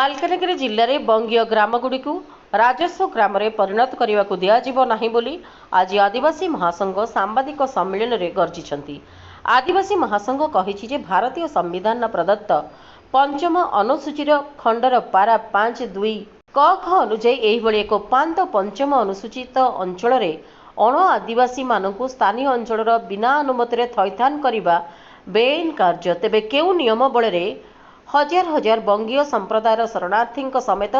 ମାଲକାନଗିରି ଜିଲ୍ଲାରେ ବଙ୍ଗୀୟ ଗ୍ରାମଗୁଡ଼ିକୁ ରାଜସ୍ୱ ଗ୍ରାମରେ ପରିଣତ କରିବାକୁ ଦିଆଯିବ ନାହିଁ ବୋଲି ଆଜି ଆଦିବାସୀ ମହାସଂଘ ସାମ୍ବାଦିକ ସମ୍ମିଳନୀରେ ଗର୍ଜିଛନ୍ତି। ଆଦିବାସୀ ମହାସଂଘ କହିଛି ଯେ ଭାରତୀୟ ସମ୍ବିଧାନ ପ୍ରଦତ୍ତ ପଞ୍ଚମ ଅନୁସୂଚୀର ଖଣ୍ଡର ପାରା 5(2) କ ଖ ଅନୁଯାୟୀ ଏହିଭଳି ଏକ ଉପାନ୍ତ ପଞ୍ଚମ ଅନୁସୂଚିତ ଅଞ୍ଚଳରେ ଅଣ ଆଦିବାସୀମାନଙ୍କୁ ସ୍ଥାନୀୟ ଅଞ୍ଚଳର ବିନା ଅନୁମତିରେ ଥଇଥାନ କରିବା ବେଆଇନ କାର୍ଯ୍ୟ। ତେବେ କେଉଁ ନିୟମ ବଳରେ हजार हजार बंगीय संप्रदायर शरणार्थी समेत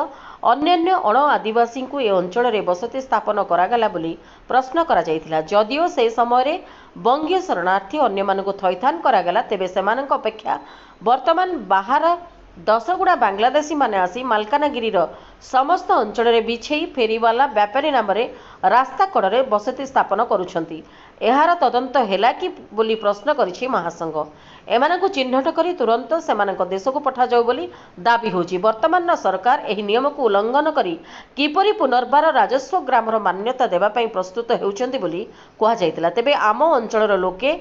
अन्यान्य अण आदिवासी ए अंचल में बसति स्थापन करागला बोली प्रश्न करा जायथिला। जदिओ से समय बंगीय शरणार्थी अन्य मानकु थैथान करागला, तेबे सेमानक अपेक्षा वर्तमान बाहर 10 बांग्लादेशी माने आसी मालकानगिरी समस्त अंचल में बिछई फेरीवाला व्यापारी नाम रास्ता कड़े बसति स्थापन करुछंती। एहार तदंत हैला कि बोली प्रश्न करिछि महासंघ। एमानकु चिन्हट करी तुरंत सेमानक देश को पठा जाऊ बोली दाबी होछि। वर्तमान सरकार एही नियम को उल्लंघन करी किपरि पुनर्बार राजस्व ग्रामर मान्यता देबा पई प्रस्तुत हेउछंती बोली कहा जायतिला। तेबे आम अंचलर लोके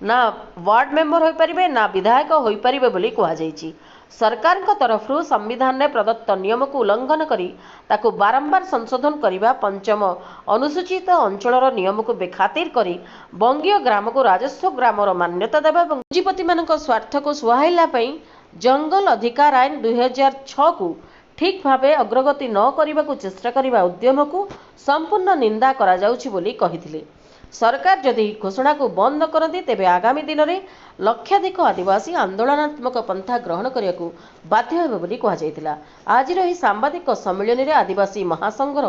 ना वार्ड मेंबर होई परिबे ना विधायक होई परिबे बोली कहा जायछि। सरकार तरफ संविधान में प्रदत्त नियम को उल्लंघन करी ताकू बारंबार संशोधन करने पंचम अनुसूचित अंचलर नियम को बेखातिर करी बंगीय ग्राम को राजस्व ग्रामर मान्यता देवा और पुंजीपति मान स्वार्थ को सुहाइला जंगल अधिकार आईन 2006 को ठीक भाव अग्रगति न करने को चेष्टा करने उद्यम को संपूर्ण निंदा करा जाउछि बोली कहिथिले। सरकार जदि घोषणा को बंद करती तेबे आगामी दिन में लक्षाधिक आदिवासी आंदोलनात्मक पंथा ग्रहण करने को बाध्य हेबे बोली कहा जायतिला। आज सांबादिक सम्मेलन में आदिवासी महासंघर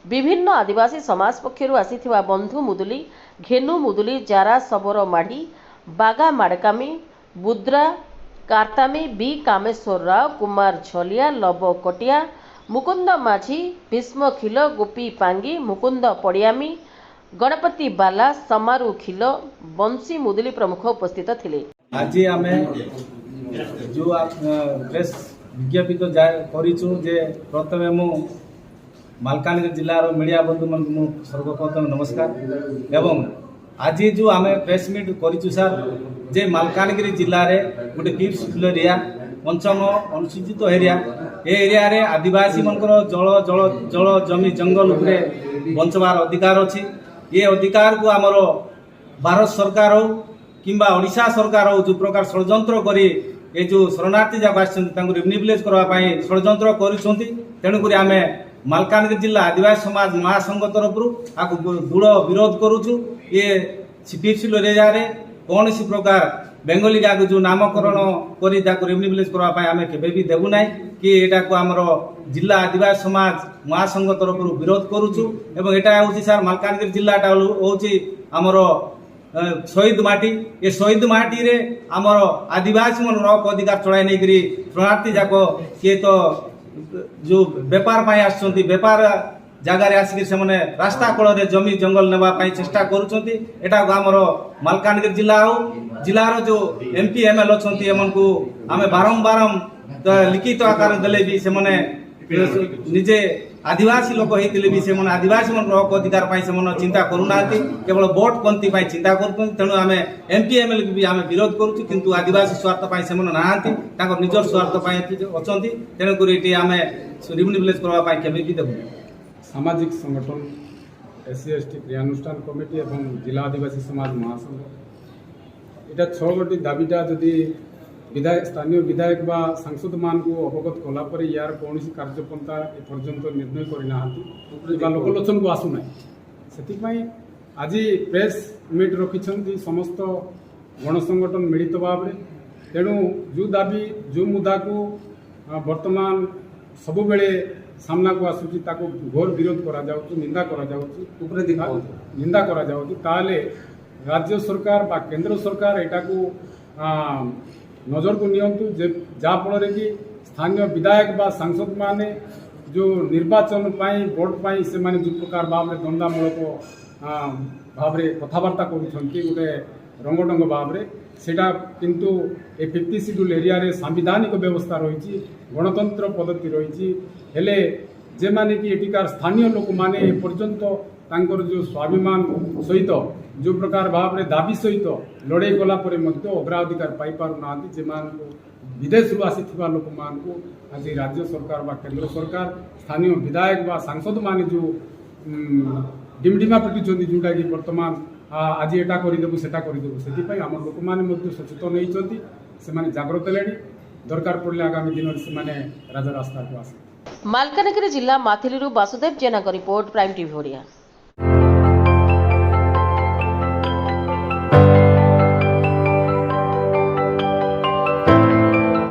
विभिन्न आदिवासी समाज पक्षर आसीथिबा बंधु मुदुली, घेनु मुदुली, जारा सबोर माढ़ी, बागा माड़कामी, बुद्रा कार्तामी, बी कामेश्वर राव, कुमार झलिया, लव कटिया, मुकुंद माझी, भीष्म खिल, गोपी पांगी, मुकुंद पड़ियामी, गणपति बाला, समारू खिल, बंशी मुदुली प्रमुख उपस्थित थिले। आज आम जो प्रेस विज्ञापित करिछु जे प्रथमे मु मालकानगिरी जिल्लार मीडिया बंधु मन सर्वप्रथम नमस्कार। एवं आज जो आम प्रेस मीट करिछु सर जे मालकानगिरी जिल्ला रे गोटे किप्स एरिया पंचम अनुसूचित एरिया रे आदिवासी मनकर जल जल जल जमी जंगल उपरे बंचवार अधिकार अछि। ये अधिकार को आमर भारत सरकार हो किंबा ओडिशा सरकार हो जो प्रकार षड्यंत्र करी ये जो शरणार्थी जाक रेवेन्यू विलेज करने षड्यंत्र करुछंती। तेणुक आम मालकानगिरी जिला आदिवासी समाज महासंघ तरफ दृढ़ विरोध करुछु। ये सीपीएफसी एरिया रे कौन सी प्रकार बेंगली गाक जो नामकरण करी रेवेन्यू विलेज करने आम केबे भी देबु नाई कि एटा को आमर जिला आदिवासी समाज महासंघ तरफ विरोध करुछु। एवं एटा होछि सर मालकानगिरी जिल्लाटा होछि आमर शहीद माटी। ये शहीद माटी रे आमर आदिवासी मन हक अधिकार चढ़ाई नहीं करी शरणार्थी जाक किए तो जो व्यापार पाई आछंती व्यापार जगार आसिक से मैंने रास्ता कड़े जमी जंगल नेबाई चेष्टा करुँच। एटा आमर मालकानगिरी जिला हो जिलार जो एमपी एमएल अच्छा एम को आम बारंबार लिखित आकार देले भी से निजे आदिवासी लोक होते भी से आदिवासी मन हक अधिकार से चिंता करूना केवल वोट पंथी चिंता कर। तेणु आम एमपी एमएल भी आम विरोध करुँ किंतु आदिवासी स्वार्थ से ना निजर स्वार्थ अच्छा। तेणुक आम रेवेन्यू विलेज करने केवे भी देबु। सामाजिक संगठन SC/ST क्रियानुष्ठान कमिटी एवं जिला आदिवासी समाज महासंघ इटा 6 गोटी दाबीटा जदि विधायक स्थानीय विधायक बा सांसद मान को अवगत कला पर यार कौन कार्यपंथा एपर्यंत निर्णय करना लोकलोचन को आसुना से आज प्रेस मीट रखिंट समस्त गण संगठन मिलित भाव में। तेणु जो दाबी जो मुद्दा को वर्तमान सबु बेले सामना को आसूची ताको घोर विरोध करा जाउची, निंदा करा जाउची, निंदा करा जाउची। ताले राज्य सरकार बा केंद्र सरकार एटा को नजर को नियंतु जा फल कि स्थानीय विधायक बा सांसद माने जो निर्वाचन पाई वोट पाई से माने जो प्रकार भाव में द्वंद्वामूलक भाव में कथबार्ता करुछंती गोटे रंगढंग भाव में सेटा किंतु ए 50 शेड्यूल एरिया रे सांविधानिक व्यवस्था रही गणतंत्र पद्धति रही हेले जे माने कि एटिकार स्थानीय लोक माने ए पर्यंत तांकर जो स्वाभिमान सहित जो प्रकार भाव में दाबी सहित लड़ाई कला परे मध्य अग्राधिकार पाई पारु नांती जे मान विदेश आसीथिबा लोक मानकु आज राज्य सरकार बा केंद्र सरकार स्थानीय विधायक बा सांसद माने जो डिमडिमा पिटुचंदी जोटा कि वर्तमान आज एटा करदेबू सेटा करदेबू से आम लोक मैंने सचेतन होती से जागृत ले दरकार पड़े आगामी दिन से राजरास्ता को आसे। मालकानगिरी जिला माथिलीरू वासुदेव जेना रिपोर्ट प्राइम टीवी ओडिया।